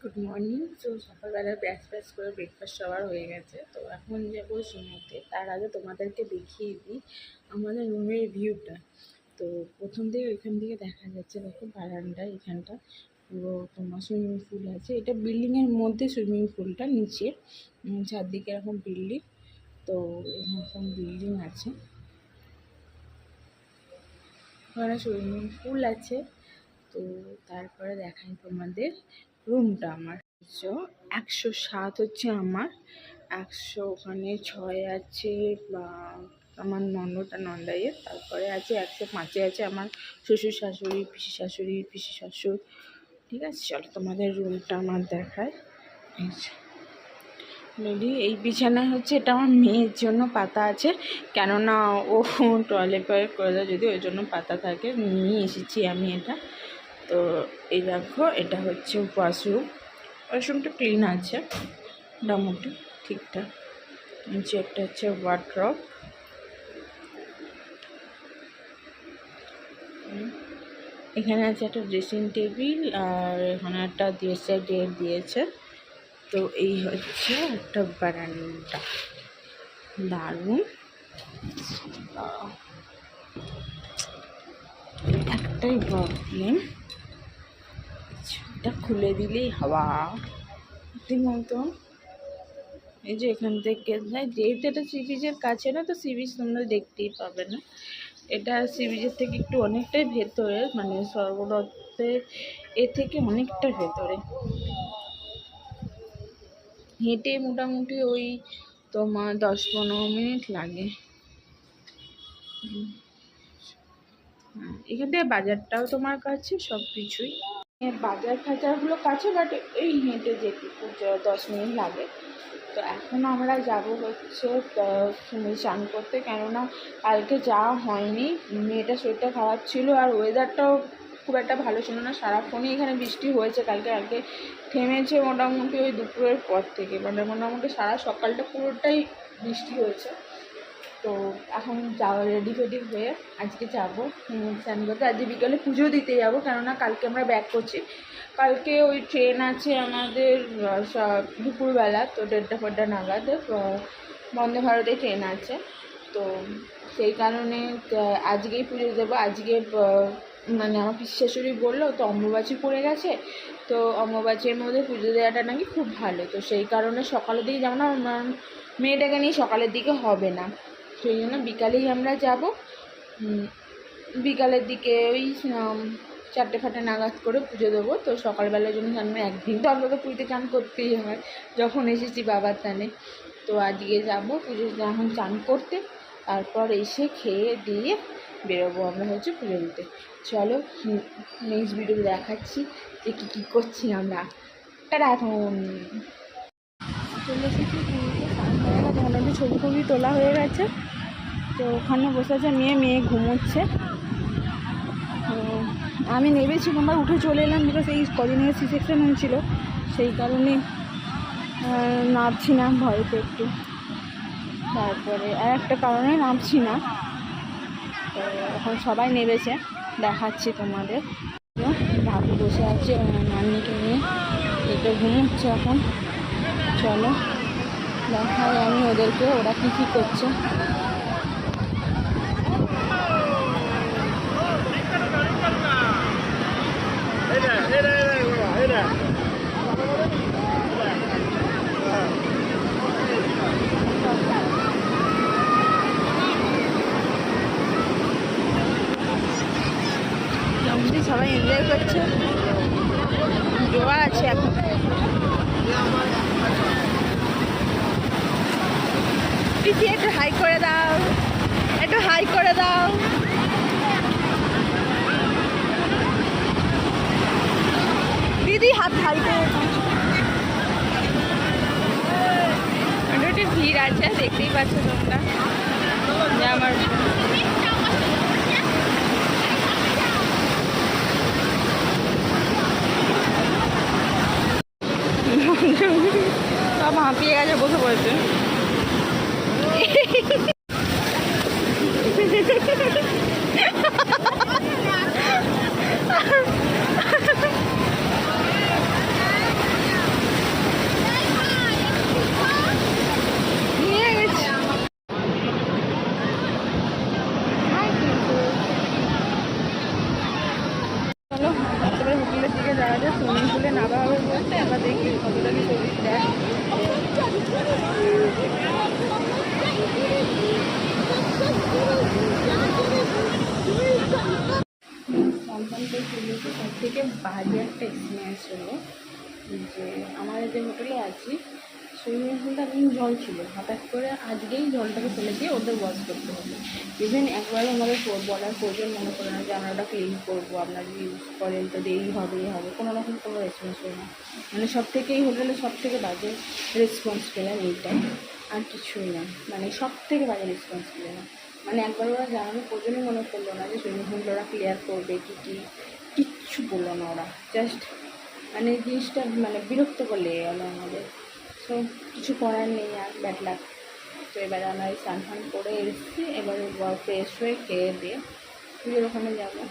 Good morning. তো সকালবেলা brush করে ব্রেকফাস্ট সবার হয়ে গেছে। তো এখন যাবো ঘুমোতে। তার আগে তোমাদেরকে দেখিয়ে দিই আমাদের রুমের ভিউটা। তো প্রথম থেকে এখান থেকে দেখা যাচ্ছে, দেখো বারান্দা এখানটা পুরো তোমার সুইমিং পুল আছে। এটা বিল্ডিংয়ের মধ্যে সুইমিং পুলটা, নিচে চারদিকে এরকম বিল্ডিং। তো এরকম বিল্ডিং আছে, ওখানে সুইমিং পুল আছে। তো তারপরে দেখাই তোমাদের রুমটা। আমার 107 হচ্ছে আমার, 100 ওখানে 6 আছে বা আমার নন্দাইয়ের। তারপরে আছে 105-এ আছে আমার শ্বশুর শাশুড়ি, পিসি শাশুড়ি, পিসি শ্বশুর। ঠিক আছে, চলো তোমাদের রুমটা আমার দেখায়। এই বিছানায় হচ্ছে এটা আমার মেয়ের জন্য পাতা আছে, কেননা ও টয়লেট করে দেয় যদি, ওই জন্য পাতা থাকে, নিয়ে এসেছি আমি এটা। তো এই দেখো, এটা হচ্ছে ওয়াশরুমটা ক্লিন আছে মোটামুটি ঠিকঠাক। নিচে একটা হচ্ছে ওয়ার্ড্রব, এখানে আছে একটা ড্রেসিং টেবিল, আর এখানে একটা ডেট দিয়েছে। তো এই হচ্ছে একটা বারান্দা, দারুণ। একটাই প্রবলেম, এটা খুলে দিলেই হাওয়া ঠিক মতো। এই যে এখান থেকে যেহেতু এটা সি বিচের কাছে না, তো সি বিচ তোমরা দেখতেই পাবে না। এটা সি বিচের থেকে একটু অনেকটাই ভেতরে, মানে সর্বরথের থেকে অনেকটা ভেতরে। হেঁটে মোটামুটি ওই তোমার 10-15 মিনিট লাগে। এখান থেকে বাজারটাও তোমার কাছে, সব কিছুই বাজার ফাজারগুলো কাছে, বাট এই হেঁটে যেটুকু 10 মিনিট লাগে। তো এখন আমরা যাব হচ্ছে স্নান করতে, কেননা কালকে যাওয়া হয়নি, মেয়েটার শরীরটা খারাপ ছিল, আর ওয়েদারটাও খুব একটা ভালো ছিল না। সারাক্ষণই এখানে বৃষ্টি হয়েছে, কালকে থেমেছে মোটামুটি ওই দুপুরের পর থেকে, মানে মোটামুটি সারা সকালটা পুরোটাই বৃষ্টি হয়েছে। তো এখন যাওয়া রেডি ফেডি হয়ে আজকে যাবো স্নান করতে। আজকে বিকালে পুজো দিতে যাবো, কেননা কালকে আমরা ব্যাক করছি। কালকে ওই ট্রেন আছে আমাদের দুপুরবেলা, তো 1:30 নাগাদ বন্দে ভারতে ট্রেন আছে। তো সেই কারণে আজকেই পুজো দেবো। আজকে মানে আমার পিসি শাশুড়ি বললো, তো অম্বুবাচী পড়ে গেছে, তো অম্বুবাচীর মধ্যে পুজো দেওয়াটা নাকি খুব ভালো। তো সেই কারণে সকালের দিকে যেমন আমার মেয়েটাকে নিয়ে সকালের দিকে হবে না, সেই জন্য বিকালেই আমরা যাব। বিকালের দিকে ওই 4টে নাগাদ করে পুজো দেবো। তো সকালবেলার জন্য আমরা একদিন তো অন্তত পুজোতে চান করতেই হয়, যখন এসেছি বাবার টানে। তো আজকে যাবো পুজো এখন চান করতে, তারপর এসে খেয়ে দিয়ে বেরোবো আমরা হচ্ছে পুজো দিতে। চলো নেক্সট ভিডিও দেখাচ্ছি যে কী করছি আমরা। তারা এখন চলে এসেছি, মোটামুটি ছবি তোলা হয়ে গেছে। তো ওখানে বসে আছে মেয়ে ঘুমোচ্ছে। তো আমি নেমেছিলাম, আমরা উঠে চলে এলাম, বিকজ এই কদিন আগে সি-সেকশন হয়েছিল, সেই কারণে নামছি না ভয়তে একটু। তারপরে আর একটা কারণে নামছি না। তো এখন সবাই নেমেছে, দেখাচ্ছি তোমাদের। ভাবি বসে আছে নানিকে নিয়ে, এটা ঘুমোচ্ছে এখন। চলো দেখাই আমি ওদেরকে, ওরা কী করছে। সবাই এনজয় করছে, জোয়া আছে এখন। পিসি একটু হাই করে দাও, একটু হাই করে দাও। দিদি হাত হাই করে একটু ভিড় আছে, দেখতেই পাচ্ছ তোমরা যে আমার সব হাঁপিয়ে গেছে, বসে পড়েছে। খুলে নামা হবে বলতে এবার দেখি কতটা কি শরীর দেয়। সন্তানদের পুজোতে সব থেকে বাজে একটা এক্সপিরিয়েন্স হলো যে আমার যে হোটেলে আছি সুইমিং পুলটা জল ছিল, হঠাৎ করে আজকেই জলটাকে ফেলে দিয়ে ওদের ওয়াশ করতে হবে। ইভেন একবারও আমাদের বলার প্রয়োজন মনে করে না যে আমরা ওটা ক্লিন করবো, আপনারা যদি ইউজ করেন তো দেরি হবে কোনো রকম কোনো রেসপন্স হয় না। মানে সব থেকে এই হোটেলে সব থেকে বাজে রেসপন্স পেলাম এইটাই, আর কিছুই না। মানে সব থেকে বাজে রেসপন্স পেলাম। মানে একবার ওরা জানানোর প্রয়োজনই মনে করলো না যে সুইমিং পুলটা ওরা ক্লিয়ার করবে কিচ্ছু বললো না ওরা। জাস্ট মানে জিনিসটা মানে বিরক্তকর লেগে গেলো আমাদের। তো কিছু করার নেই, আর ব্যাড লাক। তো এবারে আমরা স্নান ফান করে এসেছি, এবারে ফ্রেশ হয়ে খেয়ে দিয়ে পুজোর ওখানে যাবো।